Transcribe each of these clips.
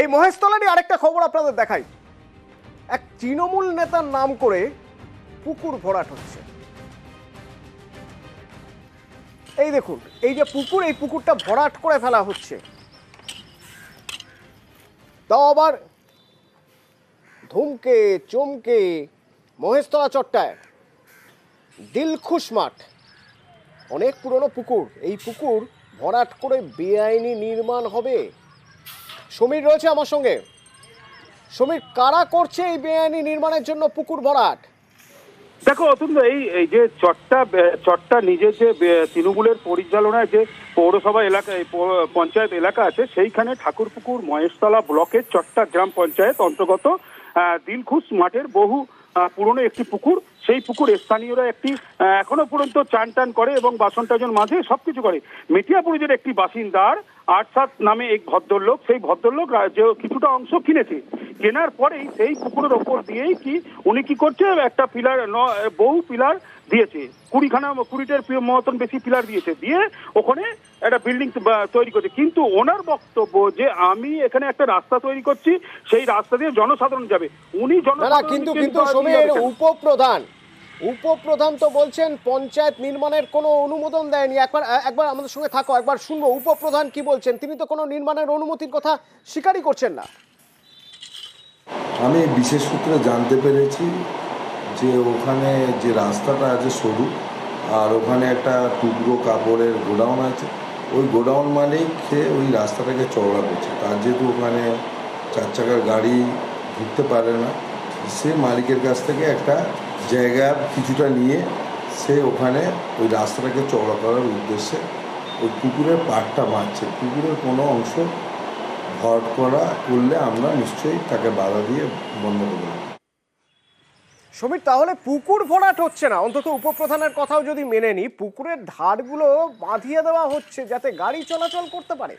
এই মহেশতলারই আরেকটা খবর আপনাদের দেখাই। এক তৃণমূল নেতার নাম করে পুকুর ভরাট হচ্ছে। এই দেখুন, এই যে পুকুর, এই পুকুরটা ভরাট করে ফেলা হচ্ছে, তাও আবার ধুমকে চমকে। মহেশতলা চট্টায় দিলখুশ মাঠ, অনেক পুরনো পুকুর, এই পুকুর ভরাট করে বেআইনি নির্মাণ হবে। সমীর রয়েছে আমার সঙ্গে। সমীর, কারা করছে এই বেআইনি নির্মাণের জন্য পুকুর ভরাট? দেখো অতুল, এই যে চট্টা নিজের যে তৃণমূলের পরিচালনায় যে পৌরসভা এলাকা, পঞ্চায়েত এলাকা আছে, সেইখানে ঠাকুরপুকুর মহেশতলা ব্লকের চট্টা গ্রাম পঞ্চায়েত অন্তর্গত দিলখুশ মাঠের বহু পুরনো একটি পুকুর। সেই পুকুর স্থানীয়রা একটি এখনো পর্যন্ত চান টান করে এবং বাসন টাজন মাঝে সবকিছু করে। মেটিয়াপুরের একটি বাসিন্দার আরশাদ নামে এক ভদ্রলোক, সেই ভদ্রলোক যে কিছুটা অংশ কিনেছে, কেনার পরেই সেই পুকুরের ওপর দিয়েই উনি কি করছে, একটা পিলার, বহু পিলার দিয়েছে, 20টার মতন বেশি পিলার দিয়েছে, দিয়ে ওখানে একটা বিল্ডিং তৈরি করছে। কিন্তু ওনার বক্তব্য যে আমি এখানে একটা রাস্তা তৈরি করছি, সেই রাস্তা দিয়ে জনসাধারণ যাবে। উনি কিন্তু উপপ্রধান তো বলছেন পঞ্চায়েত নির্মাণের কোনো অনুমোদন দেয়নি। একবার আমাদের সঙ্গে থাকো, একবার শুনবো উপপ্রধান কি বলছেন। তিনি তো কোনো নির্মাণের অনুমতির কথা স্বীকারই করছেন না। আমি বিশেষ সূত্রে জানতে পেরেছি যে ওখানে যে রাস্তাটা আছে সরু, আর ওখানে একটা টুকরো কাপড়ের গোডাউন আছে, ওই গোডাউন মালিক ওই রাস্তাটাকে চওড়া করছে। তার যেহেতু ওখানে 4 চাকার গাড়ি ঢুকতে পারে না, সে মালিকের কাছ থেকে একটা জায়গা কিছুটা নিয়ে সে ওখানে ওই রাস্তাটাকে চওড়া করার উদ্দেশ্যে ওই পুকুরের পাড়টা বাঁধছে। পুকুরের কোনো অংশ ভরাট করলে আমরা নিশ্চয়ই তাকে বাধা দিয়ে বন্ধ করব। সমীর, তাহলে পুকুর ভরাট হচ্ছে না, অন্তত উপপ্রধানের কথাও যদি মেনে নিই, পুকুরের ধারগুলো বাঁধিয়ে দেওয়া হচ্ছে যাতে গাড়ি চলাচল করতে পারে।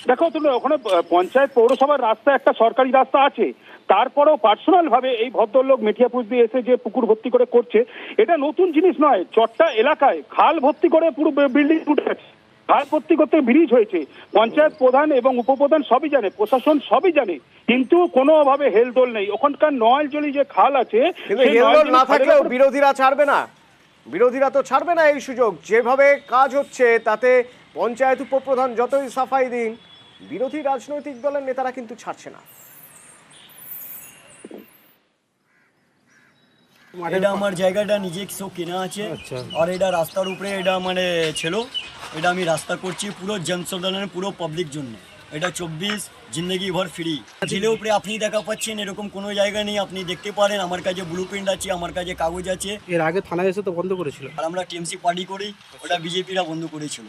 দেখো তুমি, ওখানে পঞ্চায়েত পৌরসভার রাস্তা, একটা সরকারি রাস্তা আছে, তারপরেও পার্সোনাল ভাবে এই ভদ্রলোক মেটিয়াপুর দিয়ে এসে যে পুকুর ভর্তি করে করছে, এটা নতুন জিনিস নয়। চট্টা এলাকায় খাল ভর্তি করে পুরো বিল্ডিং উঠে গেছে, খাল ভর্তি করতে ব্রিজ হয়েছে, পঞ্চায়েত প্রধান এবং উপপ্রধান সবই জানে, প্রশাসন সবই জানে, কিন্তু কোনোভাবে হেলদোল নেই। ওখানকার নয়ালজলি যে খাল আছে, না থাকলেও বিরোধীরা ছাড়বে না, বিরোধীরা তো ছাড়বে না এই সুযোগ। যেভাবে কাজ হচ্ছে তাতে পঞ্চায়েত উপপ্রধান যতই সাফাই দিন, বিরোধী রাজনৈতিক দলের নেতারা কিন্তু ছাড়ছে না। এটা আমার জায়গাটা নিজে সব কেনা আছে, আর এটা রাস্তার উপরে এটা মানে ছিল, এটা আমি রাস্তা করছি পুরো জনসাধারণের, পুরো পাবলিক জন্য। এটা 24 জিন্দগি ভর ফ্রি। ঝিলের উপরে আপনি দেখা পাচ্ছেন এরকম কোনো জায়গা নেই, আপনি দেখতে পারেন। আমার কাছে ব্লু প্রিন্ট আছে, আমার কাছে কাগজ আছে। এর আগে থানায় এসে তো বন্ধ করেছিল, আর আমরা টিএমসি পার্টি করি, ওটা বিজেপিরা বন্ধ করেছিল।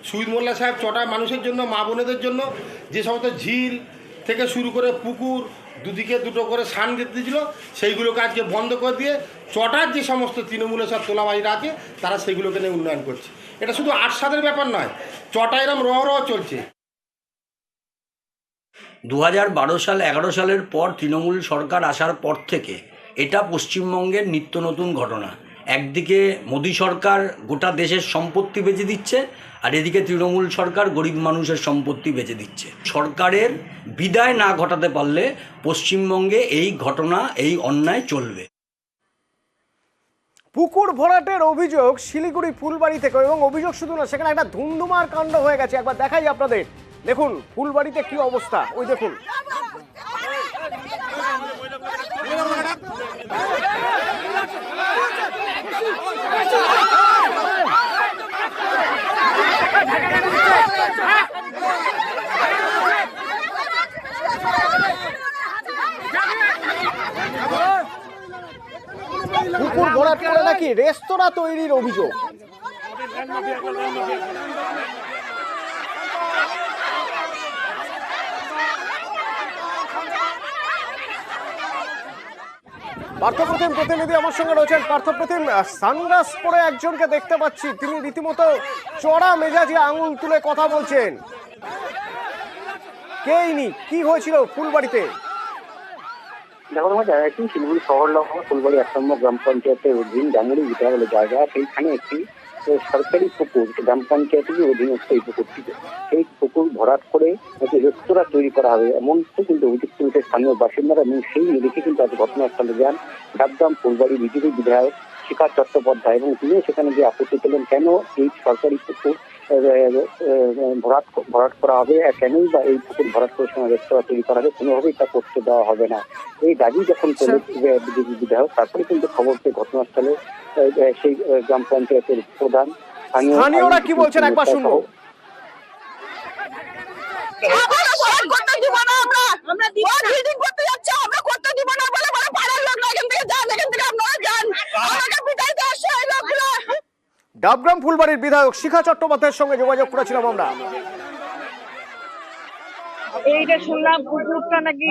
শহীদ মোল্লা সাহেব চটা মানুষের জন্য, মা বোনেদের জন্য যে সমস্ত ঝিল থেকে শুরু করে পুকুর, দুদিকে দুটো করে সান দিয়েছিল, সেইগুলোকে আজকে বন্ধ করে দিয়ে চটার যে সমস্ত তৃণমূলের সব তোলাবাজিরা আছে, তারা সেইগুলোকে নিয়ে উন্নয়ন করছে। এটা শুধু আটসাদের ব্যাপার নয়, চটা এরম রহ চলছে। 2012 সাল 11 সালের পর তৃণমূল সরকার আসার পর থেকে এটা পশ্চিমবঙ্গের নিত্য নতুন ঘটনা। একদিকে মোদী সরকার গোটা দেশের সম্পত্তি বেচে দিচ্ছে, আর এদিকে তৃণমূল সরকার গরিব মানুষের সম্পত্তি বেচে দিচ্ছে। সরকারের বিদায় না ঘটাতে পারলে পশ্চিমবঙ্গে এই ঘটনা, এই অন্যায় চলবে। পুকুর ভরাটের অভিযোগ শিলিগুড়ি ফুলবাড়ি থেকে, এবং অভিযোগ শুধু না, সেখানে একটা ধুমধুমার কাণ্ড হয়ে গেছে। একবার দেখাই আপনাদের, দেখুন ফুলবাড়িতে কি অবস্থা, ওই দেখুন। পুকুর ভরাট করে নাকি রেস্তোরাঁ তৈরির অভিযোগ। পার্থপ্রতিম প্রতিনিধি আমার সঙ্গে রয়েছেন। পার্থপ্রতিম, সানগ্লাস পরে একজনকে দেখতে পাচ্ছি, তিনি রীতিমতো চড়া মেজাজে আঙুল তুলে কথা বলছেন। কে ইনি, কি হয়েছিল ফুলবাড়িতে? দেখো, তোমার জায়গাটি শিলিগুড়ি শহর লক্ষ্য ফুলবাড়ি 1 নম্বর গ্রাম পঞ্চায়েতের অধীন জামুড়ি বিদ্যা বলে জায়গা। সেইখানে একটি সরকারি পুকুর, গ্রাম পঞ্চায়েতের অধীনস্থ এই পুকুরটিতে, সেই পুকুর ভরাট করে একটি রেস্তোরাঁ তৈরি করা হবে এমন কিন্তু অভিযোগ তুলেছে স্থানীয় বাসিন্দারা, এবং সেই নিরিখে কিন্তু আজ ঘটনাস্থলে যান ডাবগ্রাম ফুলবাড়ি বিজেপি বিধায়ক শিখা চট্টোপাধ্যায়, এবং তিনিও সেখানে গিয়ে আপত্তি তুলেন কেন এই সরকারি পুকুর ভরাট করা হবে, কেনই বা এই পুকুর ভরাট করে সময় রেস্তোরাঁ তৈরি করা হবে, কোনোভাবেই তা করতে দেওয়া হবে না। এই দাবি যখন বিজেপি বিধায়ক, তারপরে কিন্তু খবর পেয়ে ঘটনাস্থলে সেই গ্রাম পঞ্চায়েতের প্রধান, স্থানীয়রা কি বলছেন একবার শুনবো। ডাবগ্রাম ফুলবাড়ির বিধায়ক শিখা চট্টোপাধ্যায়ের সঙ্গে যোগাযোগ করেছিলাম আমরা। এইটা শুনলাম পুকুরটা নাকি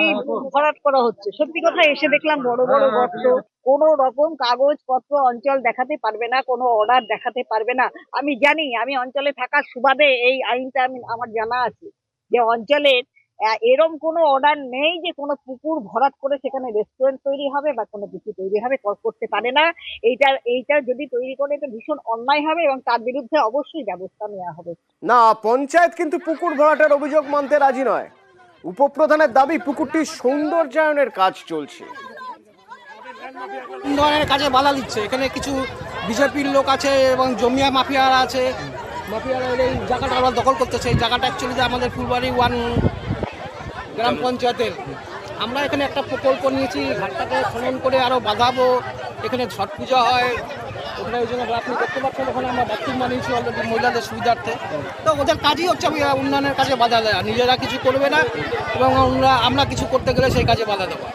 ভরাট করা হচ্ছে, সত্যি কথা এসে দেখলাম বড় বড় গর্ত, কোন রকম কাগজপত্র অঞ্চল দেখাতে পারবে না, কোনো অর্ডার দেখাতে পারবে না। আমি জানি, আমি অঞ্চলে থাকার সুবাদে এই আইনটা আমার জানা আছে যে অঞ্চলের এরম কোনো অর্ডার নেই যে কোনো পুকুর ভরাট করে সেখানে রেস্টুরেন্ট তৈরি হবে বা কোনো কিছু তৈরি হবে, করতে পারে না। এইটা যদি তৈরি করে তো ভীষণ অন্যায় হবে এবং তার বিরুদ্ধে অবশ্যই ব্যবস্থা নেওয়া হবে। না, পঞ্চায়েত কিন্তু পুকুর ভরাটের অভিযোগ মানতে রাজি নয়। উপপ্রধানের দাবি পুকুরটির সৌন্দর্যায়নের কাজ চলছে। উন্নয়নের কাজে বাধা দিচ্ছে। এখানে কিছু বিজেপির লোক আছে এবং জমিয়া মাফিয়ারা আছে, মাফিয়ারা এই জায়গাটা ওরা দখল করতেছে। এই জায়গাটা অ্যাকচুয়ালি আমাদের ফুলবাড়ি 1 গ্রাম পঞ্চায়েতের। আমরা এখানে একটা প্রকল্প নিয়েছি, ঘাটটাকে খনন করে আরও বাঁধাবো। এখানে ছট পূজা হয়, ওখানে ওই জন্য আপনি দেখতে পাচ্ছেন ওখানে আমরা বাথরুম বানিয়েছি অলরেডি মহিলাদের সুবিধার্থে। তো ওদের কাজই হচ্ছে উন্নয়নের কাজে বাধা দেয়, নিজেরা কিছু করবে না এবং আমরা কিছু করতে গেলে সেই কাজে বাধা দেবো।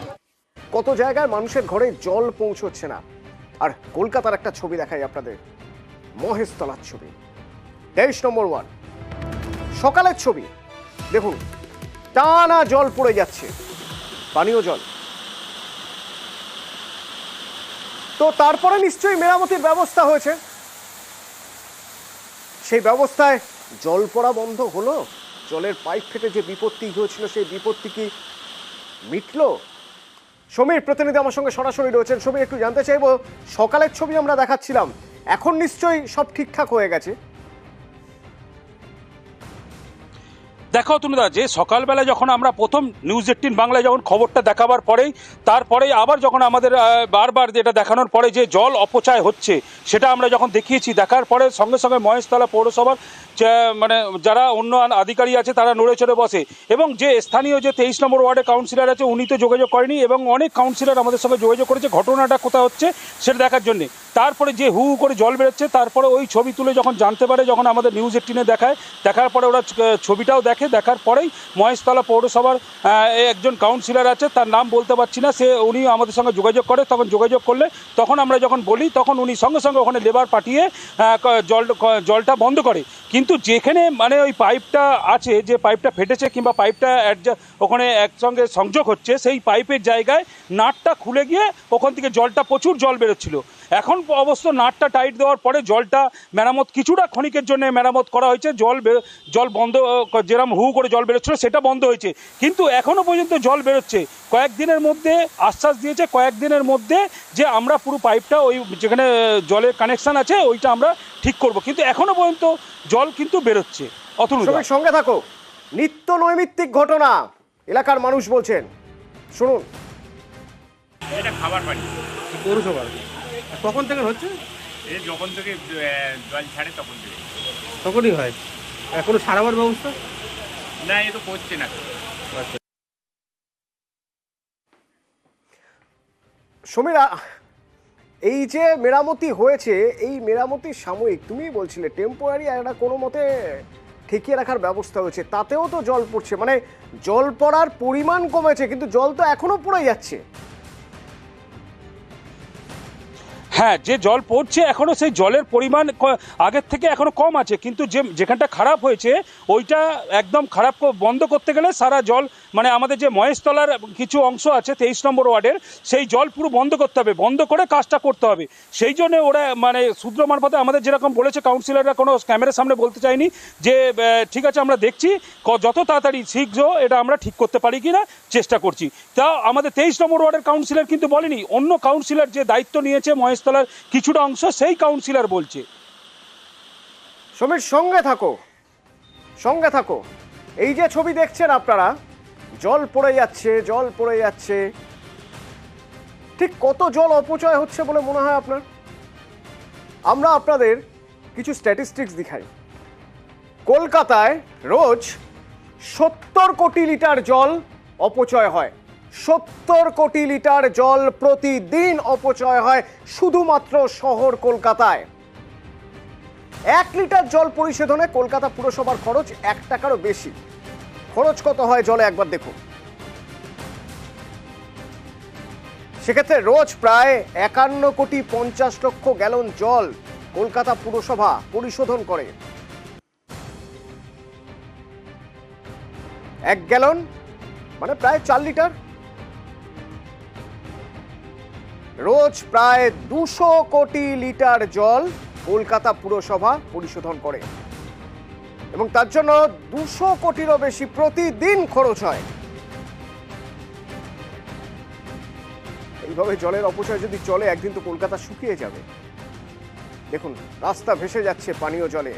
কত জায়গায় মানুষের ঘরে জল পৌঁছচ্ছে না। আর কলকাতার একটা ছবি দেখাই আপনাদের, মহেশতলার ছবি, 23 নম্বর ওয়ার্ড, সকালের ছবি। দেখুন, টানা জল পড়ে যাচ্ছে, পানীয় জল। তো তারপরে নিশ্চয়ই মেরামতির ব্যবস্থা হয়েছে। সেই ব্যবস্থায় জল পড়া বন্ধ হলো? জলের পাইপ ফেটে যে বিপত্তি হয়েছিল সেই বিপত্তি কি মিটলো? সমীর প্রতিনিধি আমার সঙ্গে সরাসরি রয়েছেন। সমীর, একটু জানতে চাইবো, সকালের ছবি আমরা দেখাচ্ছিলাম, এখন নিশ্চয়ই সব ঠিকঠাক হয়ে গেছে? দেখো তুমিদা, যে সকালবেলা যখন আমরা প্রথম নিউজ 18 বাংলায় যখন খবরটা দেখাবার পরেই তারপরে আবার যখন আমাদের বারবার যেটা দেখানোর পরে যে জল অপচয় হচ্ছে সেটা আমরা যখন দেখিয়েছি, দেখার পরে সঙ্গে সঙ্গে মহেশতলা পৌরসভার মানে যারা অন্য আধিকারিক আছে তারা নড়ে চড়ে বসে, এবং যে স্থানীয় যে 23 নম্বর ওয়ার্ডের কাউন্সিলর আছে উনি তো যোগাযোগ করেনি, এবং অনেক কাউন্সিলর আমাদের সঙ্গে যোগাযোগ করেছে ঘটনাটা কোথায় হচ্ছে সেটা দেখার জন্যে। তারপরে যে হু হু করে জল বেরোচ্ছে, তারপরে ওই ছবি তুলে যখন জানতে পারে, যখন আমাদের নিউজ 18-এ দেখার পরে ওরা ছবিটাও দেখার পরেই মহেশতলা পৌরসভার একজন কাউন্সিলর আছে, তার নাম বলতে পারছি না, উনি আমাদের সঙ্গে যোগাযোগ করে। তখন যোগাযোগ করলে তখন আমরা যখন বলি তখন উনি সঙ্গে সঙ্গে ওখানে লেবার পাঠিয়ে জলটা বন্ধ করে। কিন্তু যেখানে মানে ওই পাইপটা আছে, যে পাইপটা ফেটেছে কিংবা পাইপটা ওখানে একসঙ্গে সংযোগ হচ্ছে, সেই পাইপের জায়গায় নাটটা খুলে গিয়ে ওখান থেকে প্রচুর জল বেরোচ্ছিল। এখন অবশ্য নাটটা টাইট দেওয়ার পরে জলটা মেরামত কিছুটা ক্ষণিকের জন্য মেরামত করা হয়েছে, জল বন্ধ, যেরকম হু করে জল বেরোচ্ছিল সেটা বন্ধ হয়েছে, কিন্তু এখনও পর্যন্ত জল বেরোচ্ছে। কয়েকদিনের মধ্যে আশ্বাস দিয়েছে, কয়েকদিনের মধ্যে যে আমরা পুরো পাইপটা ওই যেখানে জলের কানেকশন আছে ওইটা আমরা ঠিক করব, কিন্তু এখনও পর্যন্ত জল কিন্তু বেরোচ্ছে। অতনুর সঙ্গে থাকো, নিত্য নৈমিত্তিক ঘটনা এলাকার মানুষ বলছেন, শুনুন। এটা খাবার পানি পৌরসভার কখন থেকে হচ্ছে? এই যখন থেকে জল ছাড়ে তখনই হয়। এখনো সারাবার ব্যবস্থা না, এ তো করছে না। সমীরা, এই যে মেরামতি হয়েছে, এই মেরামতি সাময়িক, তুমি বলছিলে টেম্পোরারি, একটা কোনো মতে ঠেকিয়ে রাখার ব্যবস্থা হয়েছে, তাতেও তো জল পড়ছে, মানে জল পড়ার পরিমাণ কমেছে কিন্তু জল তো এখনো পড়ে যাচ্ছে। হ্যাঁ, যে জল পড়ছে এখনও সেই জলের পরিমাণ আগের থেকে এখনও কম আছে, কিন্তু যেখানটা খারাপ হয়েছে ওইটা একদম খারাপ বন্ধ করতে গেলে সারা জল, মানে আমাদের যে মহেশতলার কিছু অংশ আছে 23 নম্বর ওয়ার্ডের, সেই জল পুরো বন্ধ করতে হবে, বন্ধ করে কাজটা করতে হবে। সেই জন্য ওরা মানে সূত্র মারফতে আমাদের যেরকম বলেছে, কাউন্সিলররা কোনো ক্যামেরার সামনে বলতে চাইনি যে ঠিক আছে আমরা দেখছি যত তাড়াতাড়ি শীঘ্র এটা আমরা ঠিক করতে পারি কিনা চেষ্টা করছি। তা আমাদের 23 নম্বর ওয়ার্ডের কাউন্সিলর কিন্তু বলেনি, অন্য কাউন্সিলর যে দায়িত্ব নিয়েছে মহেশতলার কিছুটা অংশ, সেই কাউন্সিলর বলছে। সমীর সঙ্গে থাকো। এই যে ছবি দেখছেন আপনারা, জল পড়ে যাচ্ছে, ঠিক কত জল অপচয় হচ্ছে বলে মনে হয় আপনার? আমরা আপনাদের কিছু স্ট্যাটিস্টিক্স দেখাই। কলকাতায় রোজ 70 কোটি লিটার জল অপচয় হয়। 70 কোটি লিটার জল প্রতিদিন অপচয় হয় শুধুমাত্র শহর কলকাতায়। 1 লিটার জল পরিশোধনে কলকাতা পুরসভার খরচ 1 টাকারও বেশি। খরচ কত হয় জলে একবার দেখুন। সেক্ষেত্রে রোজ প্রায় 51 কোটি 50 লক্ষ গ্যালন জল কলকাতা পুরসভা পরিশোধন করে। 1 গ্যালন মানে প্রায় 4 লিটার। রোজ প্রায় 200 কোটি লিটার জল কলকাতা পুরসভা পরিশোধন করে এবং তার জন্য 200 কোটিরও বেশি প্রতিদিন খরচ হয়। এইভাবে জলের অপচয় যদি চলে একদিন তো কলকাতা শুকিয়ে যাবে। দেখুন রাস্তা ভেসে যাচ্ছে পানীয় জলে।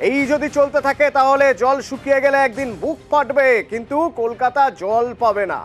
এই যদি চলতে থাকে তাহলে জল শুকিয়ে গেলে একদিন বুক ফাটবে, কিন্তু কলকাতা জল পাবে না।